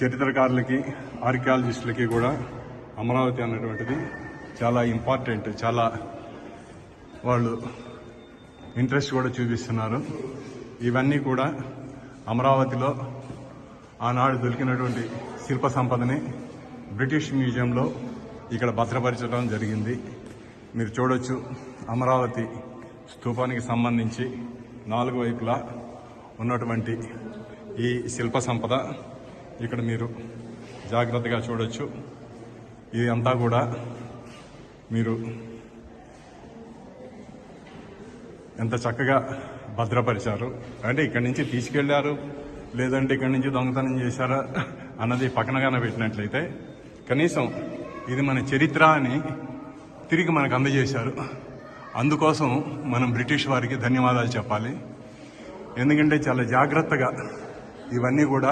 చరిత్రకారులకి ఆర్కియాలజిస్టులకి కూడా అమరావతి అన్నటువంటిది చాలా ఇంపార్టెంట్. చాలా వాళ్ళు ఇంట్రెస్ట్ కూడా చూపిస్తున్నారు. ఇవన్నీ కూడా అమరావతిలో ఆనాడు దొరికినటువంటి శిల్ప సంపదని బ్రిటిష్ మ్యూజియంలో ఇక్కడ భద్రపరచడం జరిగింది. మీరు చూడొచ్చు, అమరావతి స్తూపానికి సంబంధించి 4 వైపులా ఉన్నటువంటి ఈ శిల్ప సంపద ఇక్కడ మీరు జాగ్రత్తగా చూడొచ్చు. ఇది అంతా కూడా మీరు ఎంత చక్కగా భద్రపరిచారు. అంటే ఇక్కడి నుంచి తీసుకెళ్లారు, లేదంటే ఇక్కడి నుంచి దొంగతనం చేశారా అన్నది పక్కనగానే పెట్టినట్లయితే కనీసం ఇది మన చరిత్ర అని తిరిగి మనకు అందజేశారు. అందుకోసం మనం బ్రిటిష్ వారికి ధన్యవాదాలు చెప్పాలి. ఎందుకంటే చాలా జాగ్రత్తగా ఇవన్నీ కూడా